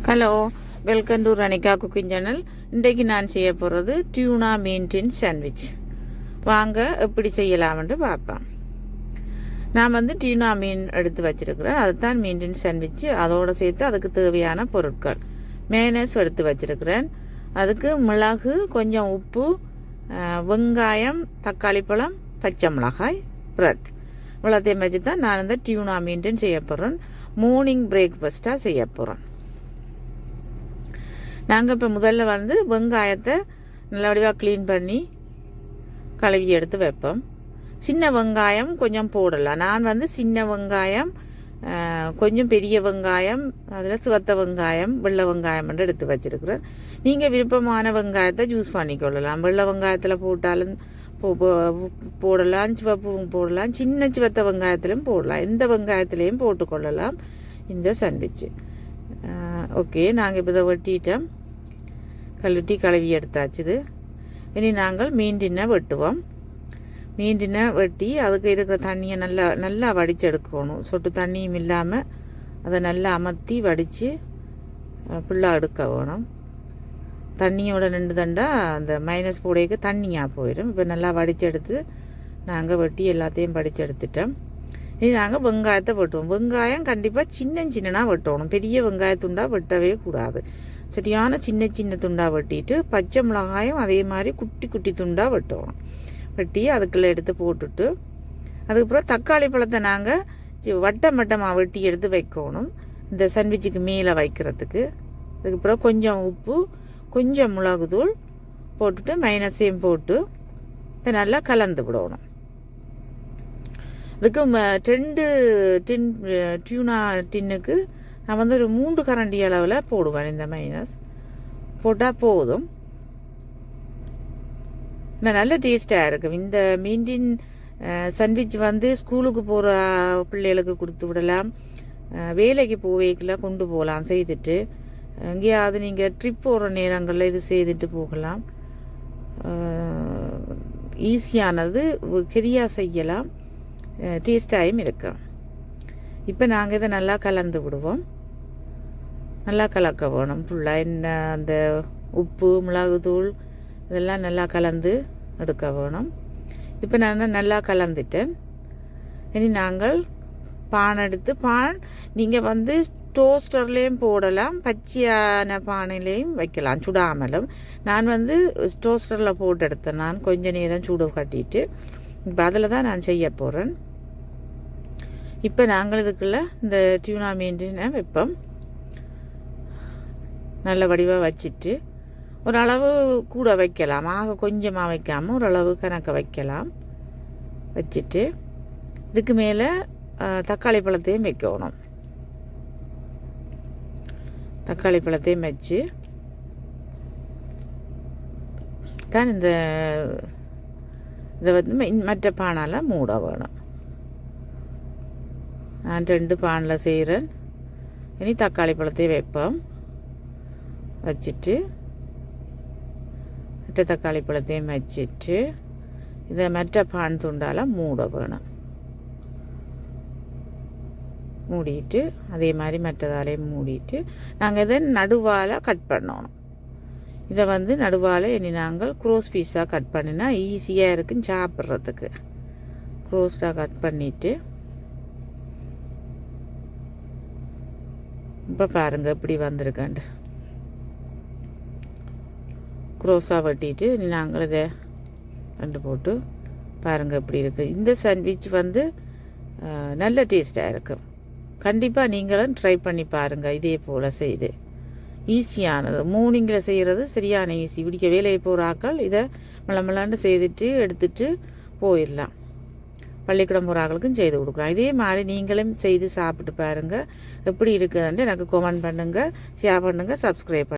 Hello, welcome to Ranika cooking channel. இன்றைக்கு நான் செய்ய போகிறது டியூனா மீன் டின் சாண்ட்விச். வாங்க எப்படி செய்யலாம்னு பார்ப்போம். நான் வந்து டியூனா மீன் எடுத்து வச்சிருக்கிறேன். அதுதான் மீன் டின் சாண்ட்விச். அதோடு சேர்த்து அதுக்கு தேவையான பொருட்கள் மேனஸ் எடுத்து வச்சிருக்கிறேன். அதுக்கு மிளகு, கொஞ்சம் உப்பு, வெங்காயம், தக்காளி பழம், பச்சை மிளகாய், ப்ரெட் இவ்வளோத்தையும் வச்சு தான் நான் இந்த டியூனா மீன் டின் செய்ய போகிறேன். மார்னிங் பிரேக்ஃபாஸ்ட்டாக செய்ய போகிறேன். நாங்கள் இப்போ முதல்ல வந்து வெங்காயத்தை நல்லபடியாக க்ளீன் பண்ணி கழுவி எடுத்து வைப்போம். சின்ன வெங்காயம் கொஞ்சம் போடலாம். நான் வந்து சின்ன வெங்காயம், கொஞ்சம் பெரிய வெங்காயம், அதில் சிவத்த வெங்காயம், வெள்ளை வெங்காயம் மட்டும் எடுத்து வச்சுருக்கிறேன். நீங்கள் விருப்பமான வெங்காயத்தை யூஸ் பண்ணிக்கொள்ளலாம். வெள்ளை வெங்காயத்தில் போட்டாலும் போடலாம், சிவப்பு போடலாம், சின்ன சிவத்த வெங்காயத்திலையும் போடலாம். எந்த வெங்காயத்திலையும் போட்டுக்கொள்ளலாம் இந்த சாண்ட்விட்சு. ஓகே, நாங்கள் இப்போ இதை வெட்டிட்டோம். கழுவி எடுத்தாச்சுது. இனி நாங்கள் மீன் டின்னை வெட்டுவோம். மீன் டின்னை வெட்டி அதுக்கு இருக்கிற தண்ணியை நல்லா வடித்து எடுக்கணும். சொட்டு தண்ணியும் இல்லாமல் அதை நல்லா அமர்த்தி வடித்து ஃபுல்லாக எடுக்க வேணும். தண்ணியோட நின்று தண்டா அந்த மைனஸ் போடைக்கு தண்ணியாக போயிடும். இப்போ நல்லா வடித்து எடுத்து நாங்கள் வெட்டி எல்லாத்தையும் வடித்து எடுத்துட்டோம். இனி நாங்கள் வெங்காயத்தை வெட்டுவோம். வெங்காயம் கண்டிப்பாக சின்னனாக வெட்டணும். பெரிய வெங்காயத்துண்டாக வெட்டவே கூடாது. சரியான சின்ன துண்டாக வெட்டிட்டு பச்சை மிளகாயும் அதே மாதிரி குட்டி துண்டாக வெட்டணும். வெட்டி அதுக்குள்ளே எடுத்து போட்டுட்டு அதுக்கப்புறம் தக்காளி பழத்தை நாங்கள் வட்டமாக வெட்டி எடுத்து வைக்கணும் இந்த சாண்ட்விட்சுக்கு மேலே வைக்கிறதுக்கு. அதுக்கப்புறம் கொஞ்சம் உப்பு, கொஞ்சம் மிளகுத்தூள் போட்டுட்டு மைனஸையும் போட்டு இதை நல்லா கலந்து விடணும். இதுக்கு 2 டின் டியூனா டின்னுக்கு நான் வந்து ஒரு 3 கரண்டி அளவில் போடுவேன். இந்த மைனஸ் போட்டால் போதும். நல்ல டேஸ்டாக இருக்கும். இந்த மீன் டின் சாண்ட்விச் வந்து ஸ்கூலுக்கு போகிற பிள்ளைகளுக்கு கொடுத்து விடலாம். வேலைக்கு போவேக்கில் கொண்டு போகலாம் செய்துட்டு. எங்கேயாவது நீங்கள் ட்ரிப் போகிற நேரங்களில் இது செய்துட்டு போகலாம். ஈஸியானது, கெதியாக செய்யலாம், டேஸ்டாகவும் இருக்கும். இப்போ நாங்கள் இதை நல்லா கலந்து விடுவோம். நல்லா கலக்க வேணும் ஃபுல்லாக. என்ன அந்த உப்பு, மிளகுத்தூள் இதெல்லாம் நல்லா கலந்து எடுக்க வேணும். இப்போ நான் நல்லா கலந்துட்டேன். இனி நாங்கள் பானை எடுத்து நீங்கள் வந்து டோஸ்டர்லேயும் போடலாம், பச்சையான பானையிலையும் வைக்கலாம் சுடாமலும். நான் வந்து டோஸ்டரில் போட்டு எடுத்தேன். நான் கொஞ்சம் நேரம் சூடு கட்டிட்டு இப்போ அதில் தான் நான் செய்ய போகிறேன். இப்போ நாங்கள் இதுக்குள்ளே இந்த டியூனா மீனை வைப்போம். நல்ல வடிவாக வச்சுட்டு ஓரளவு கூட வைக்கலாம். ஆக கொஞ்சமாக வைக்காமல் ஓரளவு கணக்க வைக்கலாம். வச்சுட்டு இதுக்கு மேலே தக்காளி பழத்தையும் வைக்கணும். தக்காளி பழத்தையும் வச்சு தான் இதை வந்து மற்ற பானால் மூட வேணும். நான் 2 பானில் செய்கிறேன். இனி தக்காளி பழத்தையும் வைப்போம். வச்சுட்டு மற்ற தக்காளி பழத்தையும் வச்சுட்டு இதை மற்ற பான் துண்டால் மூட வேணும். மூடிட்டு அதே மாதிரி மற்றதாலையும் மூடிட்டு நாங்கள் இதை நடுவால் கட் பண்ணணும். இதை வந்து நடுவால் இனி நாங்கள் க்ரோஸ் பீஸாக கட் பண்ணினா ஈஸியாக இருக்குன்னு சாப்பிட்றதுக்கு. க்ரோஸ்டாக கட் பண்ணிவிட்டு இப்போ பாருங்கள் எப்படி வந்திருக்காண்டு. க்ரோஸாக வெட்டிட்டு நாங்கள் இதை ரெண்டு போட்டு பாருங்கள் எப்படி இருக்குது. இந்த சாண்ட்விச் வந்து நல்ல டேஸ்டாக இருக்கும். கண்டிப்பாக நீங்களும் ட்ரை பண்ணி பாருங்கள். இதே போல் செய்து ஈஸியானது. மார்னிங்கில் செய்கிறது சரியான ஈஸி. பிடிக்க வேலையை போகிற ஆக்கள் இதை மிளமிளாண்டு செய்துட்டு எடுத்துட்டு போயிடலாம். பள்ளிக்கூடம் போகிற ஆக்களுக்கும் செய்து கொடுக்கலாம். இதே மாதிரி நீங்களும் செய்து சாப்பிட்டு பாருங்கள் எப்படி இருக்குதுன்ட்டு எனக்கு கமெண்ட் பண்ணுங்கள், ஷேர் பண்ணுங்கள், சப்ஸ்கிரைப் பண்ணுங்கள்.